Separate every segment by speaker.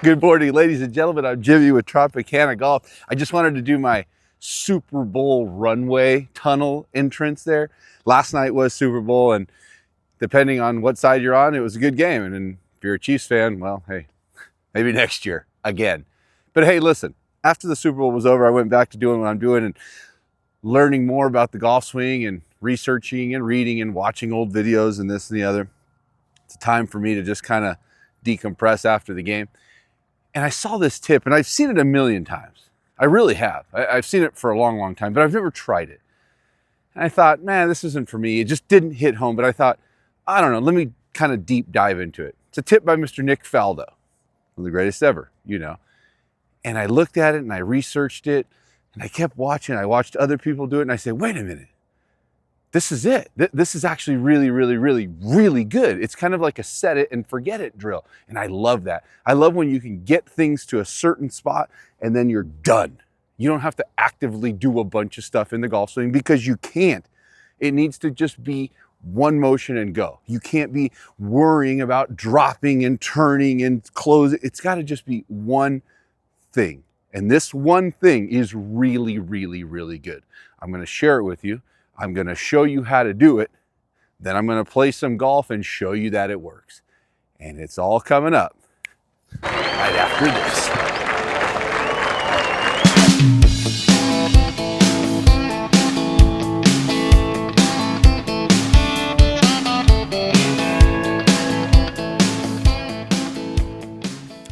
Speaker 1: Good morning, ladies and gentlemen. I'm Jimmy with Tropicana Golf. I just wanted to do my Super Bowl runway tunnel entrance there. Last night was Super Bowl, and depending on what side you're on, it was a good game. And if you're a Chiefs fan, well, hey, maybe next year again. But hey, listen, after the Super Bowl was over, I went back to doing what I'm doing and learning more about the golf swing and researching and reading and watching old videos and this and the other. It's a time for me to just kind of decompress after the game. And I saw this tip, and I've seen it a million times. I really have. I've seen it for a long, long time, but I've never tried it. And I thought, man, this isn't for me. It just didn't hit home, but I thought, I don't know, let me kind of deep dive into it. It's a tip by Mr. Nick Faldo, one of the greatest ever, you know. And I looked at it, and I researched it, and I kept watching. I watched other people do it, and I said, wait a minute. This is it. This is actually really, really, really, really good. It's kind of like a set it and forget it drill. And I love that. I love when you can get things to a certain spot and then you're done. You don't have to actively do a bunch of stuff in the golf swing because you can't. It needs to just be one motion and go. You can't be worrying about dropping and turning and closing. It's got to just be one thing. And this one thing is really, really, really good. I'm going to share it with you. I'm going to show you how to do it. Then I'm going to play some golf and show you that it works. And it's all coming up right after this.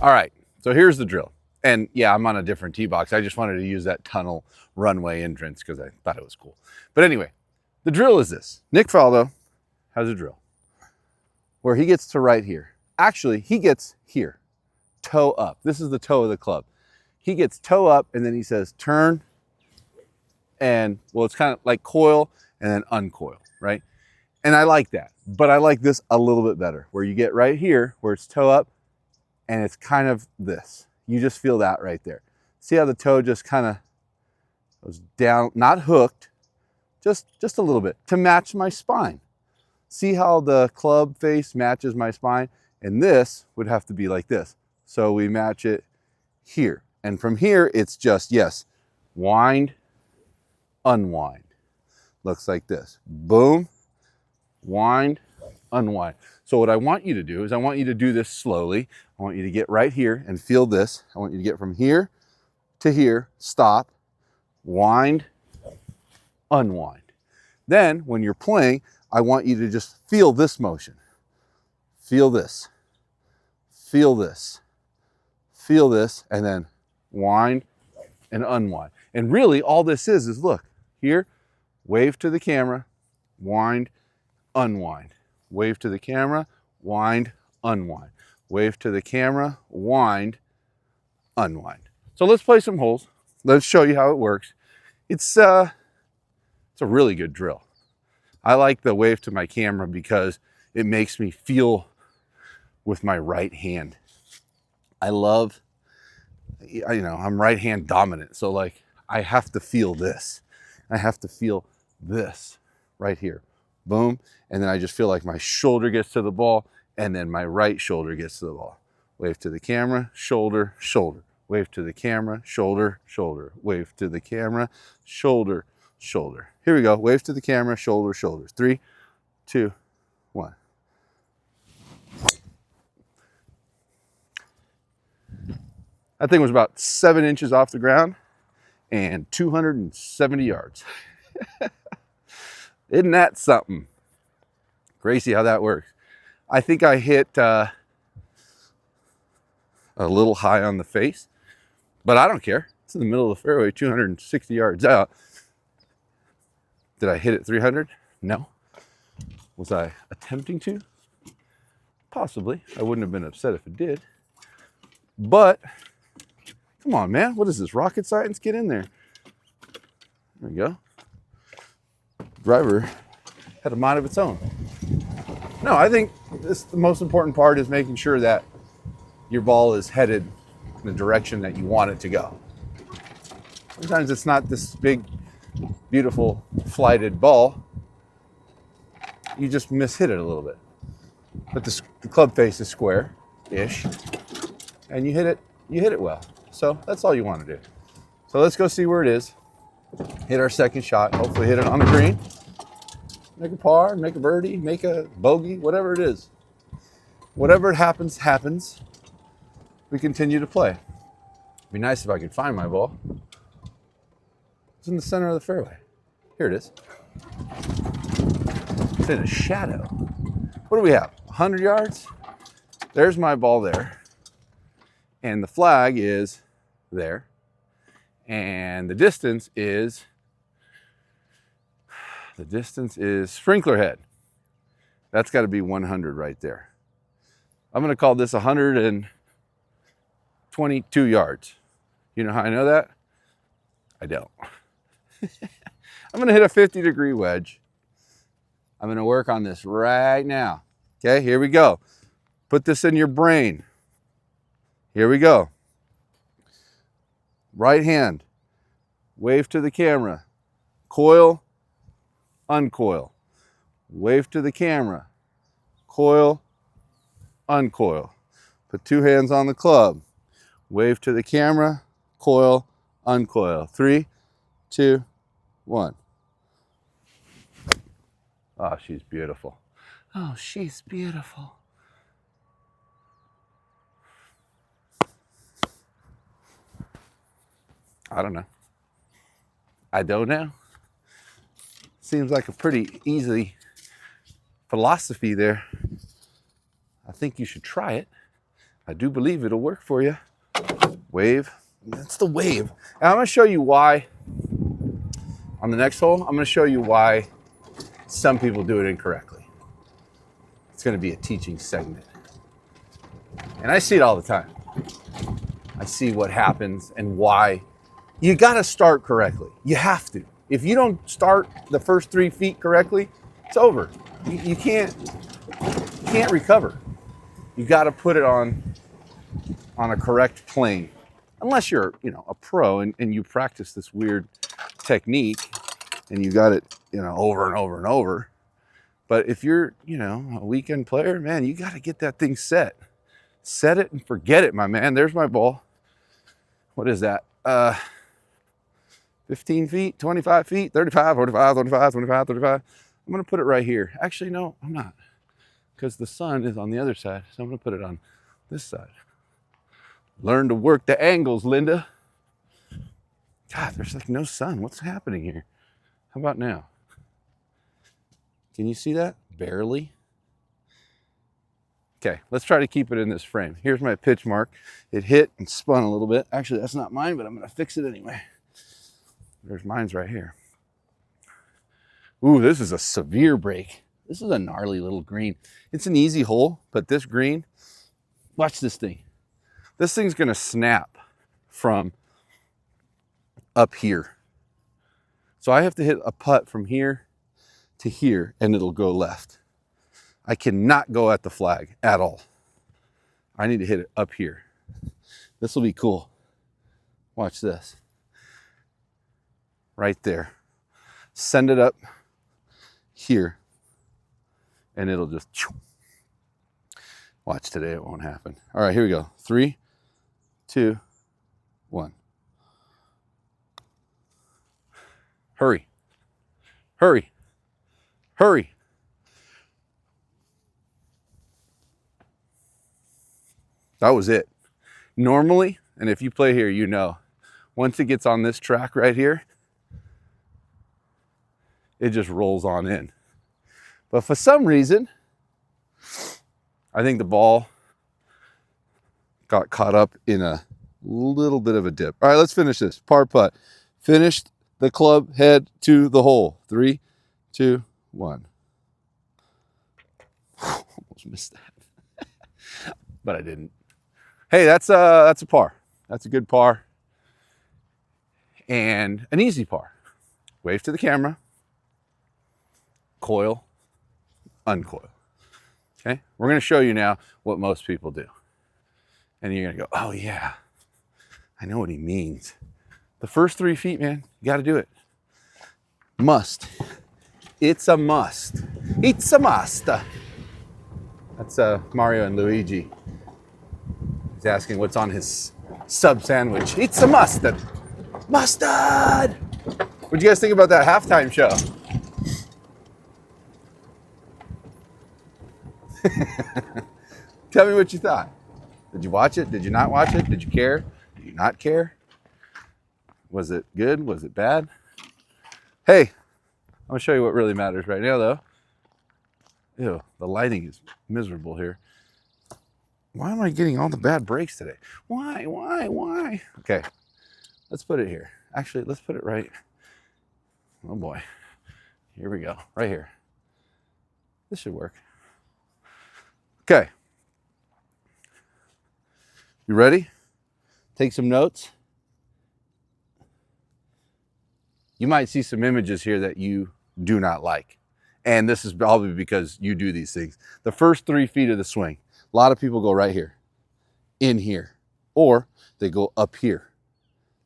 Speaker 1: All right, so here's the drill. And yeah, I'm on a different tee box. I just wanted to use that tunnel runway entrance because I thought it was cool. But anyway, the drill is this. Nick Faldo has a drill where he gets to right here. Actually, he gets here, toe up. This is the toe of the club. He gets toe up and then he says turn and, well, it's kind of like coil and then uncoil, right? And I like that, but I like this a little bit better where you get right here where it's toe up and it's kind of this. You just feel that right there. See how the toe just kind of goes down, not hooked, just a little bit to match my spine. See how the club face matches my spine? And this would have to be like this. So we match it here. And from here, it's just, yes, wind, unwind. Looks like this. Boom, wind, unwind. So what I want you to do is I want you to do this slowly. I want you to get right here and feel this. I want you to get from here to here, stop, wind, unwind. Then when you're playing, I want you to just feel this motion. Feel this, feel this, feel this, and then wind and unwind. And really all this is look, here, wave to the camera, wind, unwind. Wave to the camera, wind, unwind. Wave to the camera, wind, unwind. So let's play some holes. Let's show you how it works. It's a really good drill. I like the wave to my camera because it makes me feel with my right hand. I love, I'm right hand dominant. So like I have to feel this. I have to feel this right here. Boom. And then I just feel like my shoulder gets to the ball and then my right shoulder gets to the ball. Wave to the camera, shoulder, shoulder. Wave to the camera, shoulder, shoulder. Wave to the camera, shoulder, shoulder. Here we go. Wave to the camera, shoulder, shoulder. 3, 2, 1. That thing was about 7 inches off the ground and 270 yards. Isn't that something? Crazy how that works. I think I hit a little high on the face, but I don't care. It's in the middle of the fairway, 260 yards out. Did I hit it 300? No. Was I attempting to? Possibly. I wouldn't have been upset if it did. But, come on, man. What is this, rocket science? Get in there. There we go. Driver had a mind of its own. No, I think the most important part is making sure that your ball is headed in the direction that you want it to go. Sometimes it's not this big, beautiful, flighted ball. You just mishit it a little bit. But the club face is square-ish. and you hit it well. So that's all you want to do. So let's go see where it is. Hit our second shot, hopefully hit it on the green. Make a par, make a birdie, make a bogey, whatever it is. Whatever it happens, happens. We continue to play. It'd be nice if I could find my ball. It's in the center of the fairway. Here it is. It's in a shadow. What do we have? 100 yards? There's my ball there. And the flag is there. And the distance is sprinkler head. That's got to be 100 right there. I'm going to call this 122 yards. You know how I know that? I don't. I'm going to hit a 50-degree wedge. I'm going to work on this right now. Okay, here we go. Put this in your brain. Here we go. Right hand. Wave to the camera. Coil, uncoil. Wave to the camera. Coil, uncoil. Put two hands on the club. Wave to the camera. Coil, uncoil. 3, 2, 1. Oh, she's beautiful. Oh, she's beautiful. I don't know. I don't know. Seems like a pretty easy philosophy there. I think you should try it. I do believe it'll work for you. Wave. That's the wave. And I'm going to show you why. On the next hole, I'm going to show you why some people do it incorrectly. It's going to be a teaching segment. And I see it all the time. I see what happens and why. You got to start correctly. You have to. If you don't start the first 3 feet correctly, it's over. You can't recover. You got to put it on a correct plane. Unless you're, a pro and you practice this weird technique and you got it, over and over and over. But if you're, a weekend player, man, you got to get that thing set. Set it and forget it, my man. There's my ball. What is that? 15 feet, 25 feet, 35, 45, 25, 25, 35. I'm going to put it right here. Actually, no, I'm not. Because the sun is on the other side. So I'm going to put it on this side. Learn to work the angles, Linda. God, there's like no sun. What's happening here? How about now? Can you see that? Barely. Okay, let's try to keep it in this frame. Here's my pitch mark. It hit and spun a little bit. Actually, that's not mine, but I'm going to fix it anyway. There's mine's right here. Ooh, this is a severe break. This is a gnarly little green. It's an easy hole, but this green, watch this thing. This thing's going to snap from up here. So I have to hit a putt from here to here, and it'll go left. I cannot go at the flag at all. I need to hit it up here. This will be cool. Watch this. Right there. Send it up here, and it'll just... Watch today, it won't happen. All right, here we go. 3, 2, 1. Hurry. Hurry. Hurry. That was it. Normally, and if you play here, once it gets on this track right here, it just rolls on in. But for some reason, I think the ball got caught up in a little bit of a dip. All right, let's finish this. Par putt. Finished the club head to the hole. 3, 2, 1. Almost missed that. But I didn't. Hey, that's a par. That's a good par. And an easy par. Wave to the camera. Coil, uncoil. Okay? We're going to show you now what most people do. And you're going to go, oh yeah, I know what he means. The first 3 feet, man, you got to do it. Must. It's a must. It's a must. That's Mario and Luigi. He's asking what's on his sub sandwich. Eat some mustard. Mustard! What'd you guys think about that halftime show? Tell me what you thought. Did you watch it? Did you not watch it? Did you care? Did you not care? Was it good? Was it bad? Hey, I'm gonna show you what really matters right now though. Ew, the lighting is miserable here. Why am I getting all the bad breaks today? Why? Okay, let's put it here. Actually, let's put it right. Oh boy, here we go, right here. This should work. Okay, you ready? Take some notes. You might see some images here that you do not like. And this is probably because you do these things. The first 3 feet of the swing, a lot of people go right here, in here, or they go up here.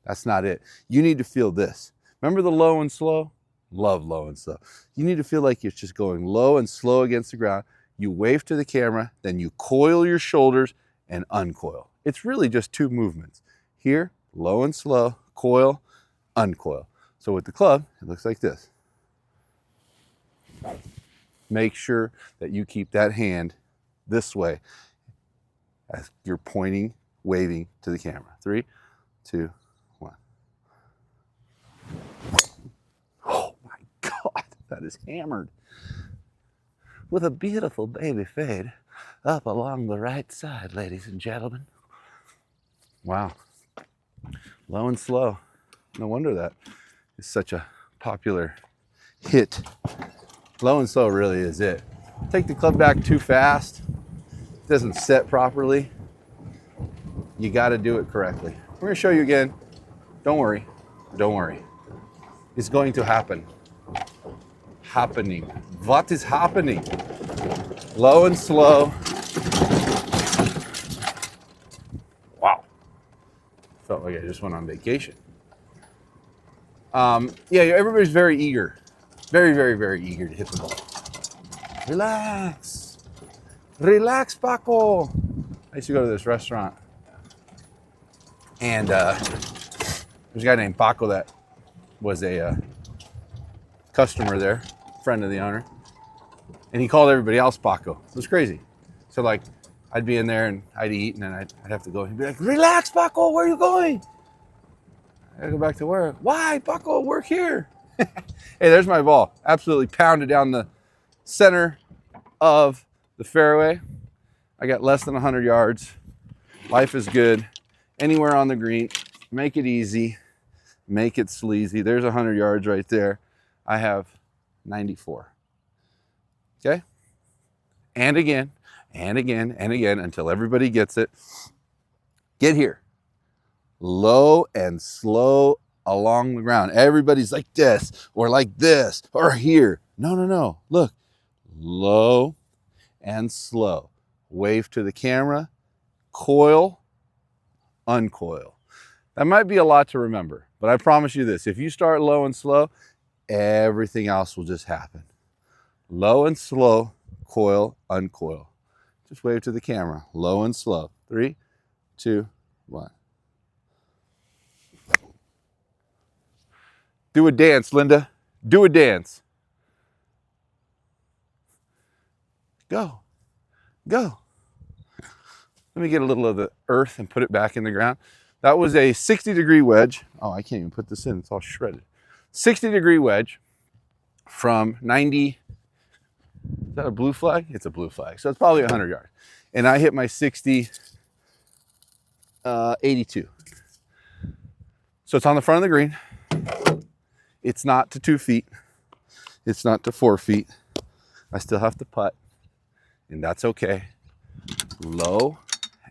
Speaker 1: That's not it. You need to feel this. Remember the low and slow? Love low and slow. You need to feel like you're just going low and slow against the ground. You wave to the camera, then you coil your shoulders and uncoil. It's really just 2 movements. Here, low and slow, coil, uncoil. So with the club, it looks like this. Make sure that you keep that hand this way as you're pointing, waving to the camera. 3, 2, 1. Oh my God, that is hammered. With a beautiful baby fade up along the right side, ladies and gentlemen. Wow. Low and slow. No wonder that is such a popular hit. Low and slow really is it. Take the club back too fast. It doesn't set properly. You got to do it correctly. We're going to show you again. Don't worry. Don't worry. It's going to happen. Happening. What is happening? Low and slow. Wow. Felt like I just went on vacation. Yeah, everybody's very eager. Very eager to hit the ball. Relax. Relax, Paco. I used to go to this restaurant. And there's a guy named Paco that was a customer there, friend of the owner. And he called everybody else Paco. It was crazy. So like, I'd be in there and I'd eat and then I'd have to go. He'd be like, relax, Paco, where are you going? I gotta go back to work. Why, Paco, work here? Hey, there's my ball. Absolutely pounded down the center of the fairway. I got less than 100 yards. Life is good. Anywhere on the green, make it easy, make it sleazy. There's 100 yards right there. I have 94. Okay? And again, and again, and again, until everybody gets it. Get here. Low and slow along the ground. Everybody's like this, or like this, or here. No. Look. Low and slow. Wave to the camera. Coil. Uncoil. That might be a lot to remember, but I promise you this. If you start low and slow, everything else will just happen. Low and slow. Coil. Uncoil. Just wave to the camera. Low and slow. 3, 2, 1. Do a dance, Linda. Do a dance. Go. Go. Let me get a little of the earth and put it back in the ground. That was a 60-degree wedge. Oh, I can't even put this in. It's all shredded. 60-degree wedge from 90. Is that a blue flag? It's a blue flag. So it's probably 100 yards. And I hit my 60, 82. So it's on the front of the green. It's not to 2 feet. It's not to 4 feet. I still have to putt, and that's okay. Low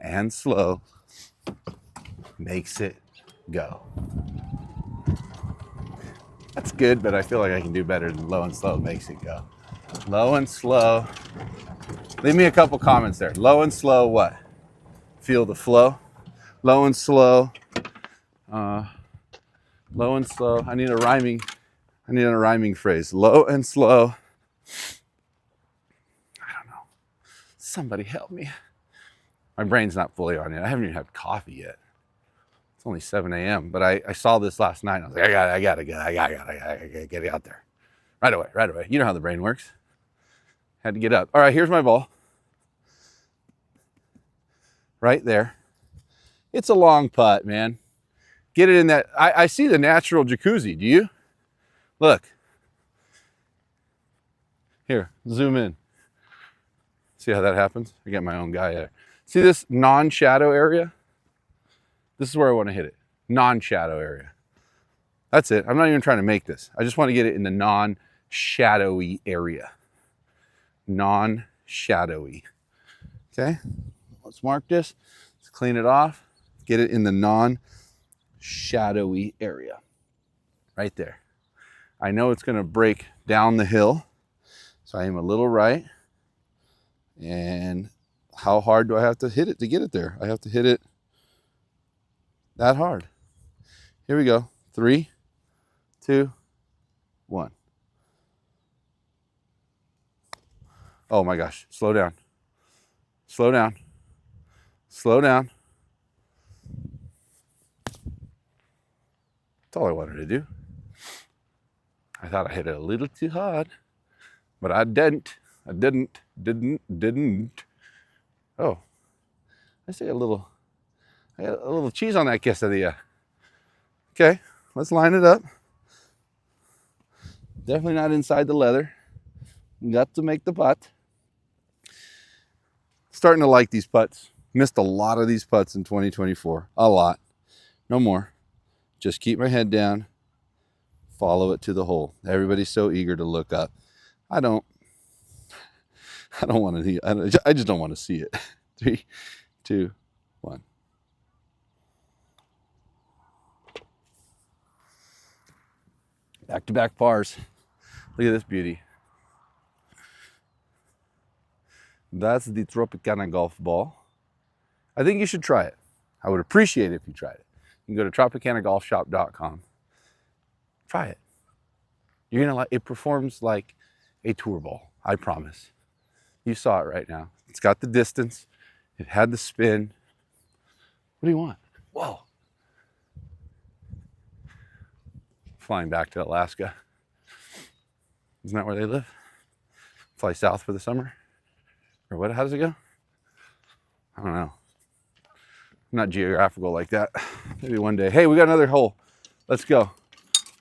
Speaker 1: and slow makes it go. That's good, but I feel like I can do better than low and slow makes it go. Low and slow. Leave me a couple comments there. Low and slow what? Feel the flow. Low and slow. Low and slow. I need a rhyming phrase. Low and slow. I don't know. Somebody help me. My brain's not fully on yet. I haven't even had coffee yet. It's only 7 a.m. But I saw this last night. And I was like, I gotta get it out there. Right away. You know how the brain works. Had to get up. All right, here's my ball. Right there. It's a long putt, man. Get it in that. I see the natural jacuzzi. Do you? Look. Here, zoom in. See how that happens? I got my own guy there. See this non-shadow area? This is where I want to hit it. Non-shadow area. That's it. I'm not even trying to make this. I just want to get it in the non-shadowy area. Non-shadowy. Okay? Let's mark this. Let's clean it off. Get it in the non-shadowy area. Right there. I know it's going to break down the hill. So I aim a little right. And how hard do I have to hit it to get it there? I have to hit it that hard. Here we go. 3, 2, 1. Oh my gosh. Slow down. Slow down. Slow down. That's all I wanted to do. I thought I hit it a little too hard, but I didn't. I didn't. Oh, I see a little cheese on that quesadilla. Okay, let's line it up. Definitely not inside the leather. Got to make the putt. Starting to like these putts. Missed a lot of these putts in 2024. A lot. No more. Just keep my head down. Follow it to the hole. Everybody's so eager to look up. I don't want to. I just don't want to see it. 3, 2, 1. Back-to-back pars. Look at this beauty. That's the Tropicana golf ball. I think you should try it. I would appreciate it if you tried it. You can go to tropicanagolfshop.com. Try it. You're gonna like it. Performs like a tour ball. I promise. You saw it right now. It's got the distance. It had the spin. What do you want? Whoa. Flying back to Alaska. Isn't that where they live? Fly south for the summer? Or what? How does it go? I don't know. I'm not geographical like that. Maybe one day. Hey, we got another hole. Let's go.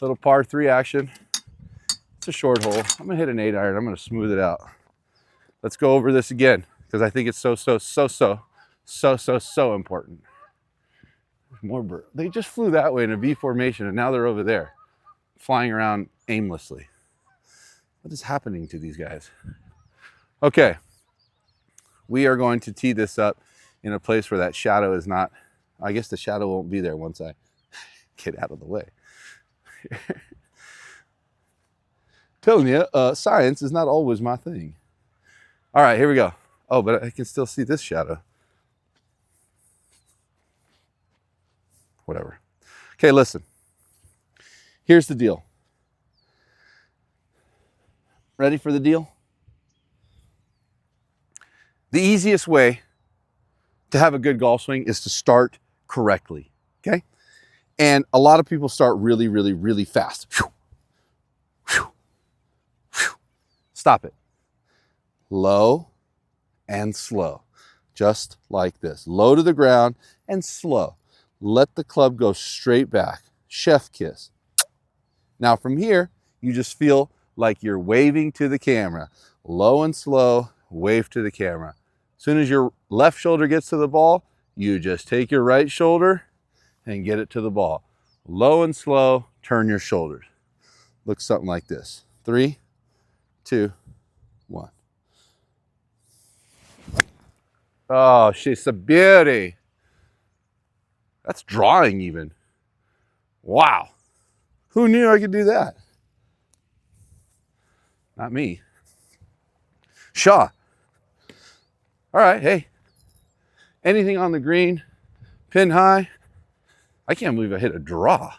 Speaker 1: Little par 3 action. It's a short hole. I'm gonna hit an 8 iron. I'm gonna smooth it out. Let's go over this again because I think it's so important. More birds. They just flew that way in a V formation and now they're over there flying around aimlessly. What is happening to these guys? Okay. We are going to tee this up in a place where that shadow is not. I guess the shadow won't be there once I get out of the way. Telling you, science is not always my thing. All right, here we go. Oh, but I can still see this shadow. Whatever. Okay, listen. Here's the deal. Ready for the deal? The easiest way to have a good golf swing is to start correctly, okay? And a lot of people start really, really, really fast. Stop it. Low and slow, just like this. Low to the ground and slow. Let the club go straight back. Chef kiss. Now from here, you just feel like you're waving to the camera. Low and slow, wave to the camera. As soon as your left shoulder gets to the ball, you just take your right shoulder and get it to the ball. Low and slow, turn your shoulders. Looks something like this. 3, 2, 1. Oh, she's a beauty. That's drawing even. Wow. Who knew I could do that? Not me. Shaw. All right, hey. Anything on the green, pin high. I can't believe I hit a draw.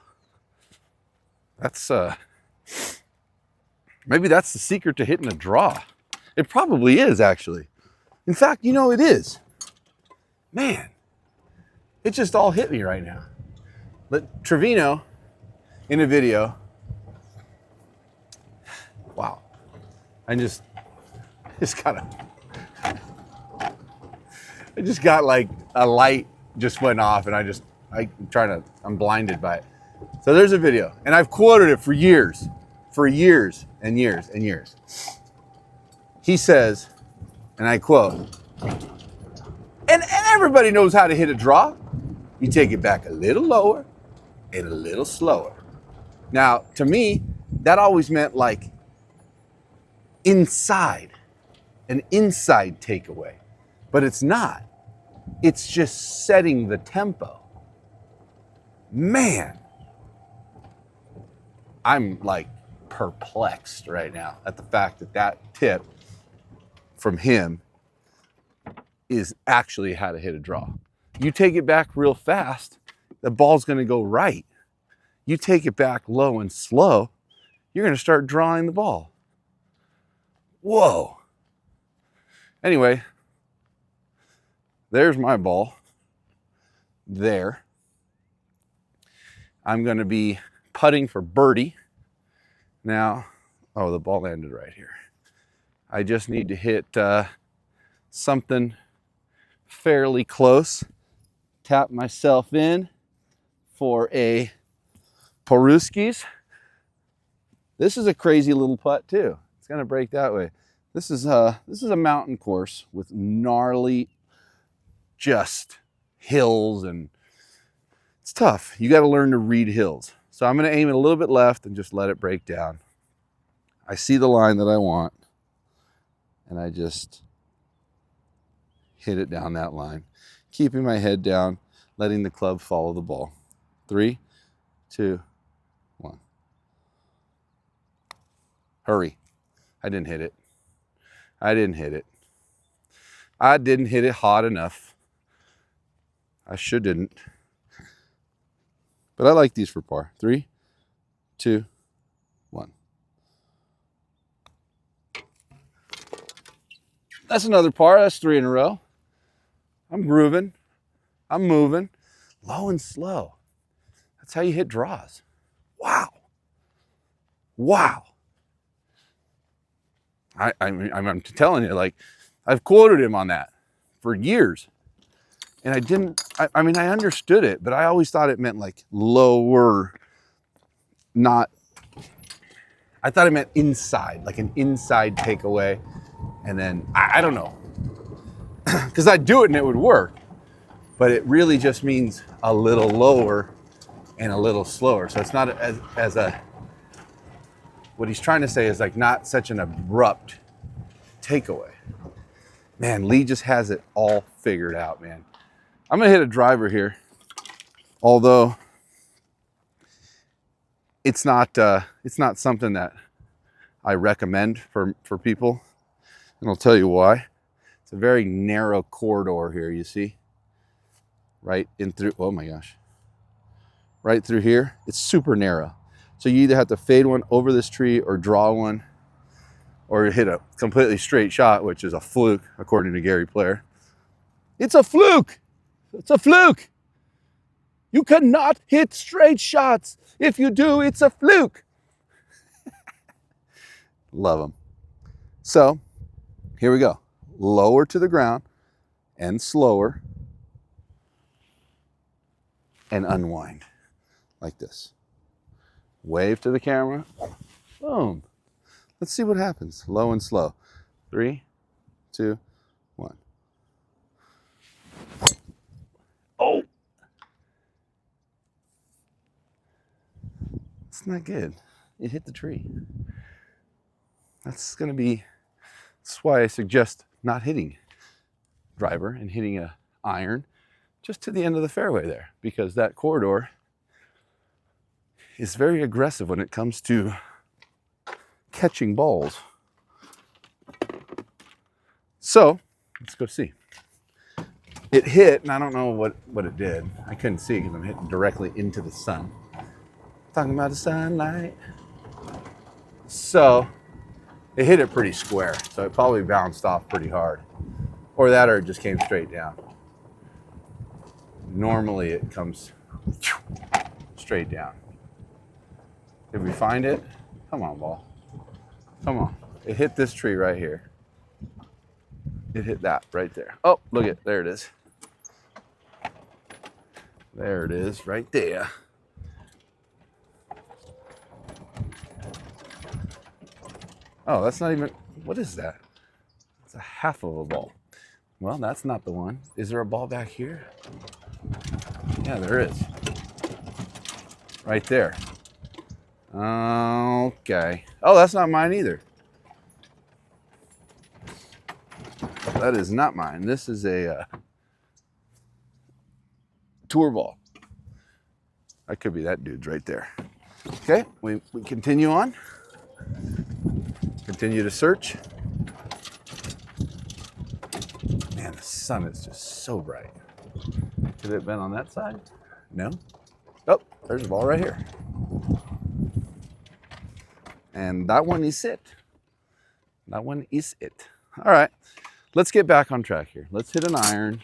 Speaker 1: That's, maybe that's the secret to hitting a draw. It probably is, actually. In fact, you know, it is. Man, it just all hit me right now. But Trevino, in a video, wow. I just got like a light just went off and I'm blinded by it. So there's a video and I've quoted it for years and years and years. He says, and I quote, and everybody knows how to hit a draw. You take it back a little lower and a little slower. Now, to me, that always meant like inside, an inside takeaway, but it's not. It's just setting the tempo. Man, I'm like perplexed right now at the fact that that tip from him is actually how to hit a draw. You take it back real fast, the ball's going to go right. You take it back low and slow, you're going to start drawing the ball. Whoa. Anyway, there's my ball. There. I'm going to be putting for birdie. Now, oh, the ball landed right here. I just need to hit something fairly close. Tap myself in for a Poruskis. This is a crazy little putt too. It's going to break that way. This is a mountain course with gnarly just hills, and it's tough. You got to learn to read hills. So I'm going to aim it a little bit left and just let it break down. I see the line that I want and I just hit it down that line, keeping my head down, letting the club follow the ball. 3, 2, 1. Hurry. I didn't hit it. I didn't hit it hot enough. I sure didn't. But I like these for par. 3, 2, 1. That's another par. That's 3 in a row. I'm grooving. I'm moving. Low and slow. That's how you hit draws. Wow. Wow. I'm telling you, like, I've quoted him on that for years. And I understood it, but I always thought it meant like lower, not, I thought it meant inside, like an inside takeaway. And then, I don't know, because I'd do it and it would work, but it really just means a little lower and a little slower. So it's not as a, what he's trying to say is like not such an abrupt takeaway. Man, Lee just has it all figured out, man. I'm gonna hit a driver here, although it's not something that I recommend for people, and I'll tell you why. It's a very narrow corridor here, you see, right in through. Oh my gosh, right through here. It's super narrow, so you either have to fade one over this tree or draw one, or hit a completely straight shot, which is a fluke, according to Gary Player. It's a fluke. It's a fluke. You cannot hit straight shots. If you do, it's a fluke. Love them. So here we go. Lower to the ground and slower and unwind like this. Wave to the camera. Boom. Let's see what happens. Low and slow. 3, 2, 1. Oh! It's not good. It hit the tree. That's why I suggest not hitting driver and hitting a iron just to the end of the fairway there, because that corridor is very aggressive when it comes to catching balls. So let's go see. It hit, and I don't know what it did. I couldn't see because I'm hitting directly into the sun. Talking about the sunlight. So it hit it pretty square, so it probably bounced off pretty hard. Or it just came straight down. Normally it comes straight down. Did we find it? Come on, ball. Come on. It hit this tree right here. It hit that right there. Oh, look it. There it is. There it is right there. Oh, that's not even, what is that? It's a half of a ball. Well, that's not the one. Is there a ball back here? Yeah, there is. Right there. Okay. Oh, that's not mine either. That is not mine. This is a tour ball. That could be that dude's right there. Okay, we continue on. Continue to search. Man, the sun is just so bright. Could it have been on that side? No. Oh, there's a ball right here. And that one is it. That one is it. All right, let's get back on track here. Let's hit an iron.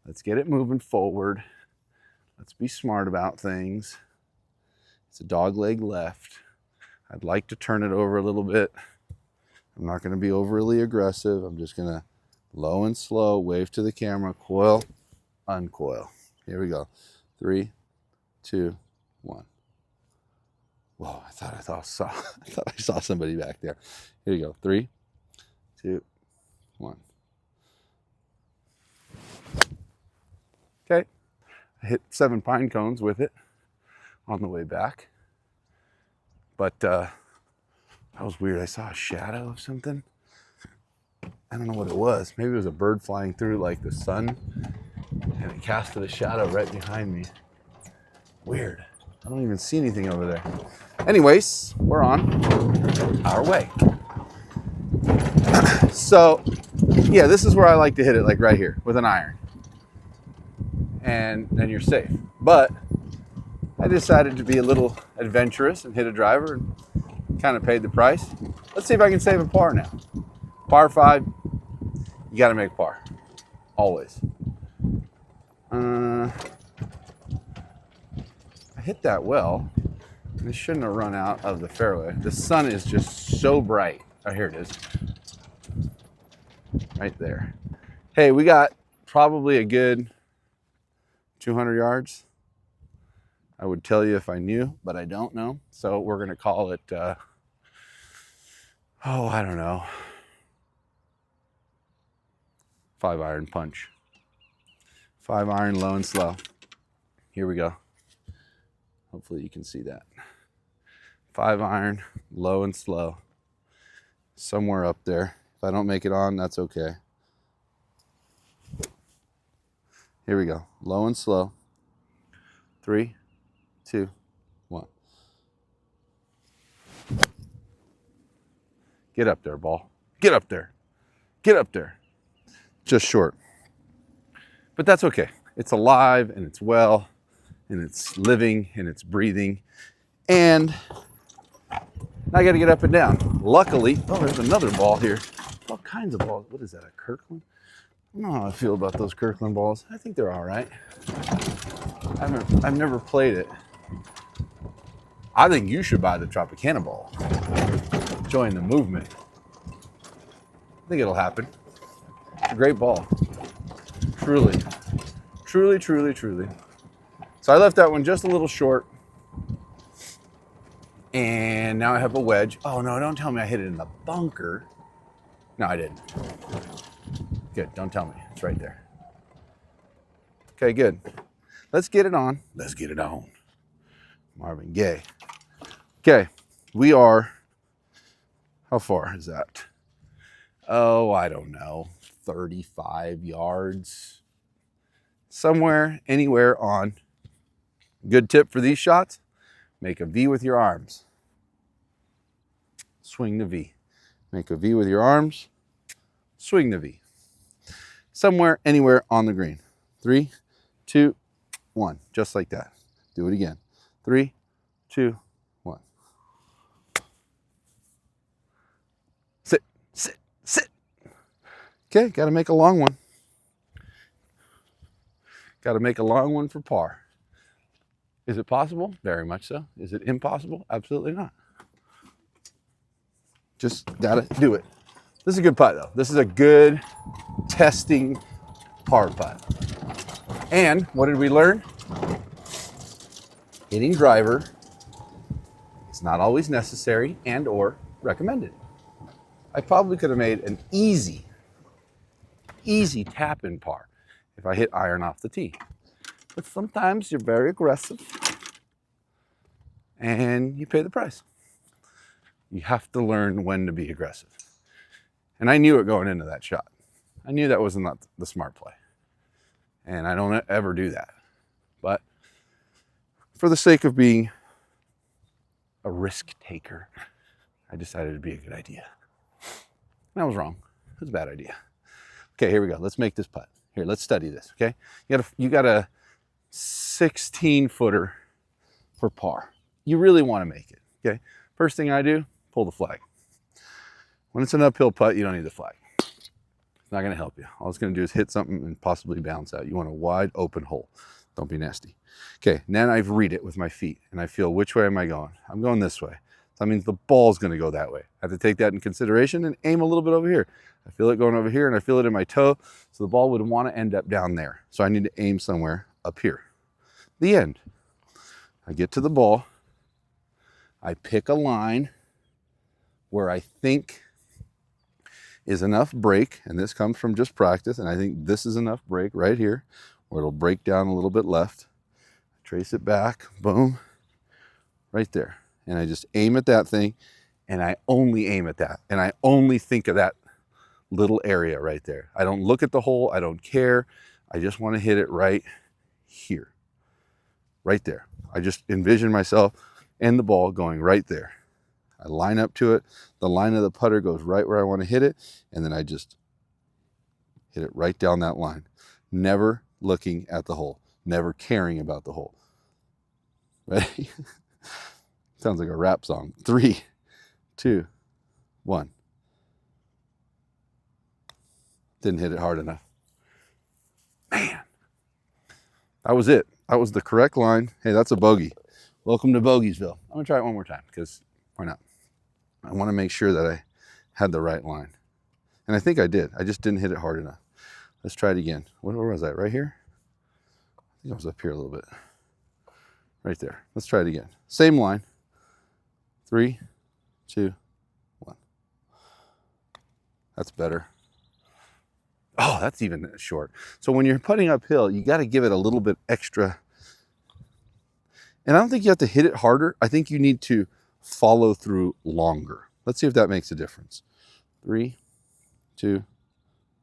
Speaker 1: Let's get it moving forward. Let's be smart about things. It's a dog leg left. I'd like to turn it over a little bit. I'm not going to be overly aggressive. I'm just going to low and slow, wave to the camera, coil, uncoil. Here we go. 3, 2, 1. Whoa, I thought I saw somebody back there. Here you go. 3, 2, 1. Okay. I hit 7 pine cones with it on the way back. But that was weird. I saw a shadow of something. I don't know what it was. Maybe it was a bird flying through like the sun and it casted a shadow right behind me. Weird. I don't even see anything over there. Anyways, we're on our way. So, yeah, this is where I like to hit it, like right here with an iron. And then you're safe. But I decided to be a little adventurous and hit a driver and kind of paid the price. Let's see if I can save a par now. Par 5, you got to make par. Always. I hit that well. This shouldn't have run out of the fairway. The sun is just so bright. Oh, here it is. Right there. Hey, we got probably a good 200 yards. I would tell you if I knew, but I don't know. So we're going to call it, I don't know. 5 iron punch. 5 iron, low and slow. Here we go. Hopefully you can see that. 5 iron, low and slow. Somewhere up there. If I don't make it on, that's okay. Here we go. Low and slow. 3, 2, 1. Get up there, ball. Get up there. Get up there. Just short. But that's okay. It's alive and it's well and it's living and it's breathing. And I got to get up and down. Luckily, there's another ball here. All kinds of balls. What is that, a Kirkland? I don't know how I feel about those Kirkland balls. I think they're all right. I've never played it. I think you should buy the Tropicana ball. Join the movement. I think it'll happen. It's a great ball. Truly. Truly, truly, truly. So I left that one just a little short. And now I have a wedge. Oh, no, don't tell me I hit it in the bunker. No, I didn't. Good, don't tell me. It's right there. Okay, good. Let's get it on. Let's get it on. Marvin Gaye. Okay, we are, how far is that? Oh, I don't know, 35 yards. Somewhere, anywhere on. Good tip for these shots, make a V with your arms. Swing the V. Make a V with your arms, swing the V. Somewhere, anywhere on the green. 3, 2, 1, just like that. Do it again. 3, 2, 1. Sit, sit, sit. Okay, got to make a long one. Got to make a long one for par. Is it possible? Very much so. Is it impossible? Absolutely not. Just got to do it. This is a good putt, though. This is a good testing par putt. And what did we learn? Hitting driver is not always necessary and or recommended. I probably could have made an easy tap-in par if I hit iron off the tee. But sometimes you're very aggressive and you pay the price. You have to learn when to be aggressive. And I knew it going into that shot. I knew that was not the smart play. And I don't ever do that. But for the sake of being a risk taker, I decided it'd be a good idea. And I was wrong. It was a bad idea. Okay, here we go. Let's make this putt. Here, let's study this, okay? You got a 16-footer for par. You really want to make it, okay? First thing I do, pull the flag. When it's an uphill putt, you don't need the flag. It's not going to help you. All it's going to do is hit something and possibly bounce out. You want a wide open hole. Don't be nasty. Okay, now I read it with my feet, and I feel which way am I going? I'm going this way. That means the ball's going to go that way. I have to take that in consideration and aim a little bit over here. I feel it going over here, and I feel it in my toe, so the ball would want to end up down there. So I need to aim somewhere up here. The end. I get to the ball. I pick a line where I think is enough break, and this comes from just practice, and I think this is enough break right here, where it'll break down a little bit left. Trace it back, boom, right there. And I just aim at that thing, and I only aim at that, and I only think of that little area right there. I don't look at the hole, I don't care. I just want to hit it right here, right there. I just envision myself and the ball going right there. I line up to it. The line of the putter goes right where I want to hit it, and then I just hit it right down that line. Never looking at the hole, never caring about the hole. Ready? Sounds like a rap song. 3, 2, 1. Didn't hit it hard enough. Man, that was it. That was the correct line. Hey, that's a bogey. Welcome to Bogeysville. I'm gonna try it one more time because why not? I want to make sure that I had the right line. And I think I did. I just didn't hit it hard enough. Let's try it again. Where was I? Right here? I think I was up here a little bit. Right there. Let's try it again. Same line. 3, 2, 1. That's better. Oh, that's even short. So when you're putting uphill, you got to give it a little bit extra. And I don't think you have to hit it harder. I think you need to follow through longer. Let's see if that makes a difference. 3, 2,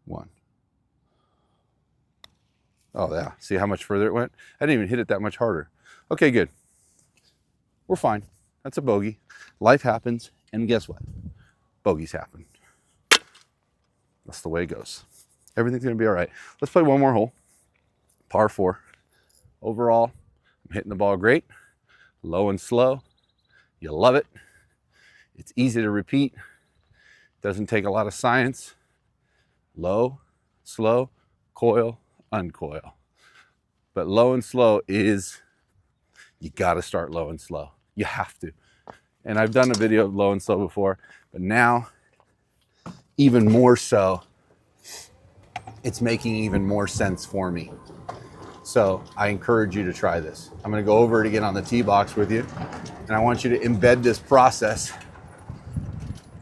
Speaker 1: 1. Oh yeah, see how much further it went? I didn't even hit it that much harder. Okay, good. We're fine. That's a bogey. Life happens, and guess what? Bogeys happen. That's the way it goes. Everything's gonna be all right. Let's play one more hole. Par 4. Overall, I'm hitting the ball great. Low and slow. You love it. It's easy to repeat. Doesn't take a lot of science. Low, slow, coil, uncoil. But low and slow is, you gotta start low and slow. You have to. And I've done a video of low and slow before, but now, even more so, it's making even more sense for me. So I encourage you to try this. I'm gonna go over it again on the tee box with you, and I want you to embed this process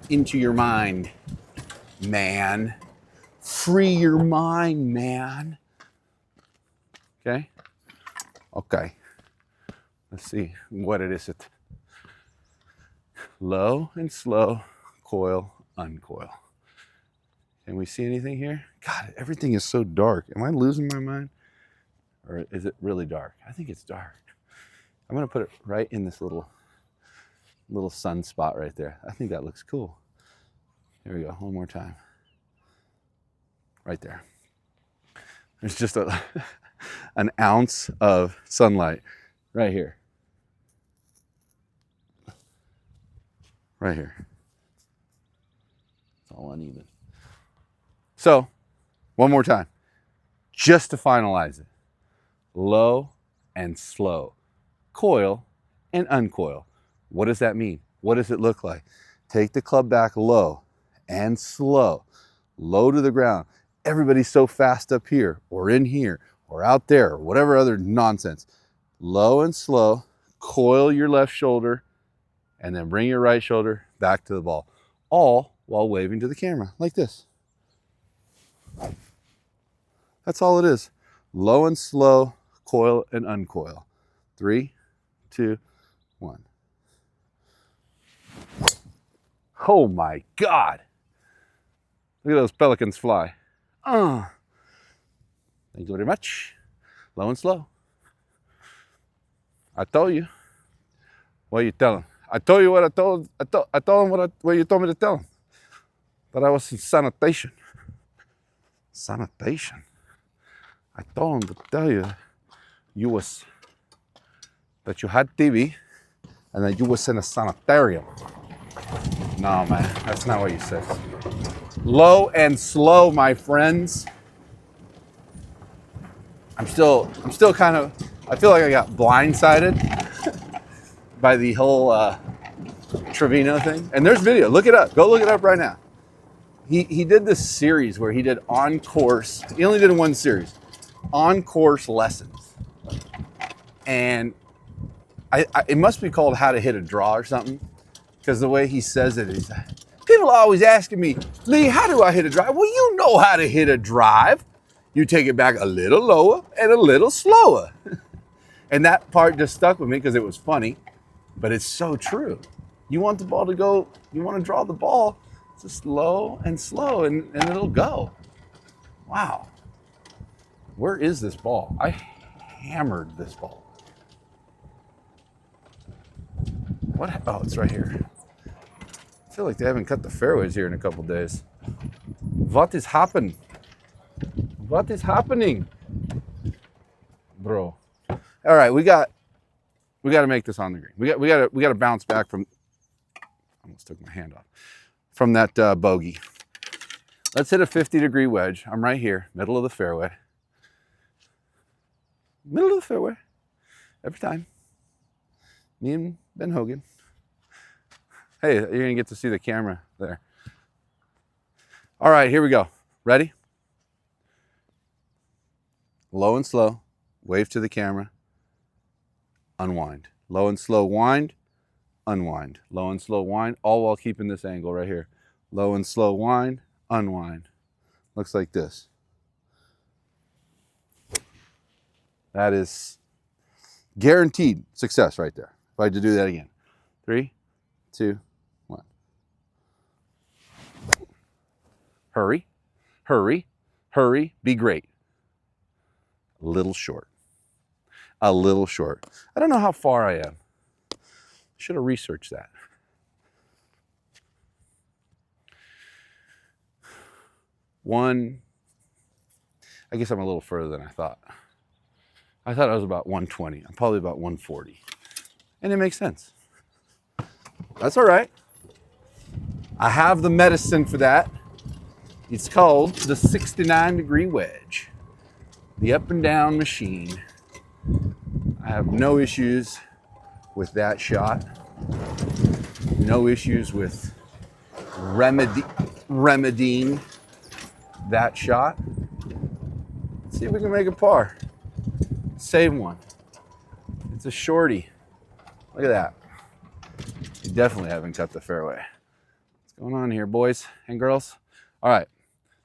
Speaker 1: into your mind, man. Free your mind, man. Okay? Okay. Let's see what it is. Low and slow, coil, uncoil. Can we see anything here? God, everything is so dark. Am I losing my mind? Or is it really dark? I think it's dark. I'm gonna put it right in this little sun spot right there. I think that looks cool. Here we go, one more time. Right there. There's just an ounce of sunlight right here. Right here. It's all uneven. So, one more time, just to finalize it. low and slow, coil and uncoil. What does that mean? What does it look like? Take the club back low and slow, low to the ground. Everybody's so fast up here or in here or out there or whatever other nonsense. Low and slow, coil your left shoulder, and then bring your right shoulder back to the ball, all while waving to the camera like this. That's all it is. Low and slow, coil and uncoil. 3, 2, 1. Oh my God. Look at those pelicans fly. Thank you very much. Low and slow. I told you. What you tell him? I told you what I told him what you told me to tell him. That I was in sanitation. Sanitation. I told him to tell you that you had TV and that you was in a sanitarium. No, man, that's not what you said. Low and slow, my friends. I'm still kind of, I feel like I got blindsided by the whole Trevino thing. And there's video, look it up, go look it up right now. He did this series where he did on-course, he only did one series, on-course lessons. And it must be called How to Hit a Draw or something, because the way he says it is, people are always asking me, Lee, how do I hit a drive? Well, you know how to hit a drive. You take it back a little lower and a little slower. And that part just stuck with me because it was funny, but it's so true. You want the ball to go, you want to draw the ball, just low and slow and it'll go. Wow. Where is this ball? I hammered this ball. What? Oh, it's right here. I feel like they haven't cut the fairways here in a couple days. What is happening? What is happening? Bro. All right, we got to make this on the green. We got to bounce back from, I almost took my hand off, from that bogey. Let's hit a 50-degree wedge. I'm right here, middle of the fairway. Middle of the fairway. Every time. Me and Ben Hogan. Hey, you're going to get to see the camera there. All right, here we go. Ready? Low and slow. Wave to the camera. Unwind. Low and slow wind. Unwind. Low and slow wind. All while keeping this angle right here. Low and slow wind. Unwind. Looks like this. That is guaranteed success right there. If I had to do that again. 3, 2, 1. Hurry, hurry, hurry, be great. A little short. A little short. I don't know how far I am. Should have researched that. I guess I'm a little further than I thought. I thought I was about 120. I'm probably about 140. And it makes sense. That's all right. I have the medicine for that. It's called the 69-degree wedge. The up and down machine. I have no issues with that shot. No issues with remedying that shot. Let's see if we can make a par. Save one. It's a shorty. Look at that. You definitely haven't cut the fairway. What's going on here, boys and girls? All right,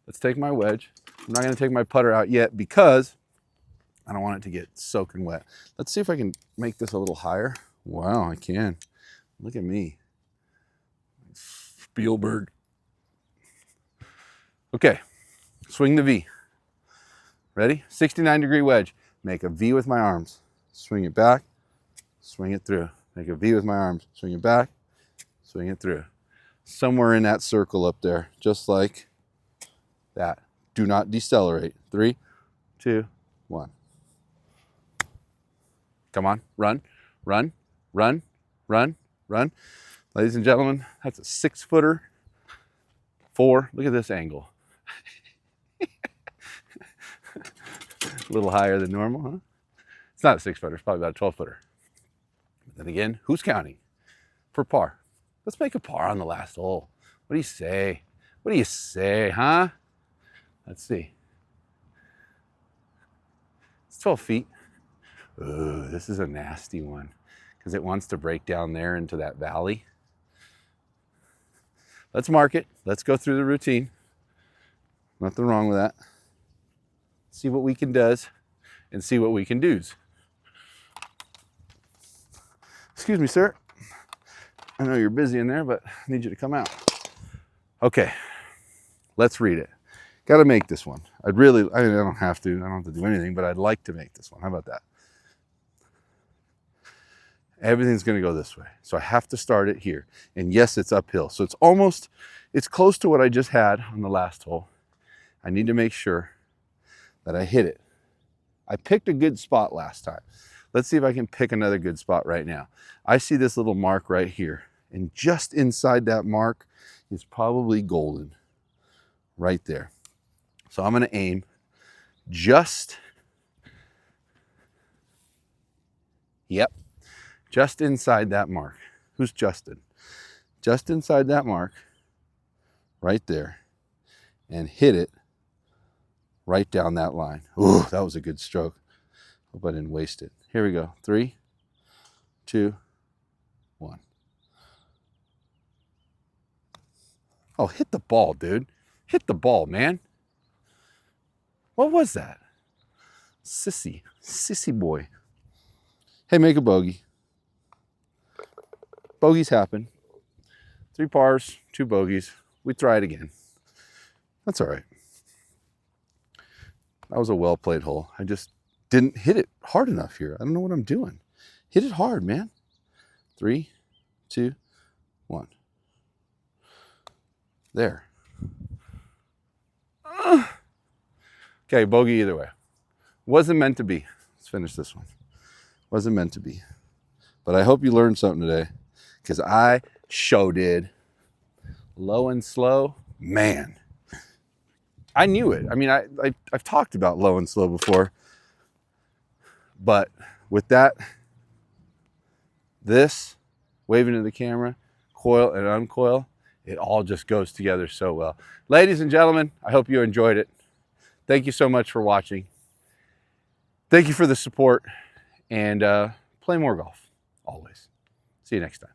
Speaker 1: let's take my wedge. I'm not going to take my putter out yet because I don't want it to get soaking wet. Let's see if I can make this a little higher. Wow, I can. Look at me. Spielberg. Okay, swing the V. Ready? 69-degree wedge. Make a V with my arms. Swing it back, swing it through. Make a V with my arms. Swing it back, swing it through. Somewhere in that circle up there, just like that. Do not decelerate. 3, 2, 1. Come on, run, run, run, run, run. Ladies and gentlemen, that's a 6-footer. 4, look at this angle. A little higher than normal, huh? It's not a 6-footer, it's probably about a 12-footer. Then again, who's counting for par? Let's make a par on the last hole. What do you say? What do you say, huh? Let's see. It's 12 feet. Ooh, this is a nasty one because it wants to break down there into that valley. Let's mark it. Let's go through the routine. Nothing wrong with that. See what we can does and see what we can do's. Excuse me, sir. I know you're busy in there, but I need you to come out. Okay, let's read it. Got to make this one. I don't have to. I don't have to do anything, but I'd like to make this one. How about that? Everything's going to go this way. So I have to start it here. And yes, it's uphill. So it's close to what I just had on the last hole. I need to make sure that I hit it. I picked a good spot last time. Let's see if I can pick another good spot right now. I see this little mark right here. And just inside that mark is probably golden. Right there. So I'm going to aim just inside that mark. Who's Justin? Just inside that mark, right there, and hit it right down that line. Ooh, that was a good stroke. Hope I didn't waste it. Here we go. 3, 2, 1. Oh, hit the ball, dude. Hit the ball, man. What was that? Sissy boy. Hey, make a bogey. Bogeys happen. 3 pars, 2 bogeys. We try it again. That's all right. That was a well-played hole. I just didn't hit it hard enough here. I don't know what I'm doing. Hit it hard, man. 3, 2, 1. There. Okay, bogey either way. Wasn't meant to be. Let's finish this one. Wasn't meant to be. But I hope you learned something today, because I sure did. Low and slow, man. I knew it. I mean, I've talked about low and slow before, but with that, this, waving to the camera, coil and uncoil, it all just goes together so well. Ladies and gentlemen, I hope you enjoyed it. Thank you so much for watching. Thank you for the support, and play more golf, always. See you next time.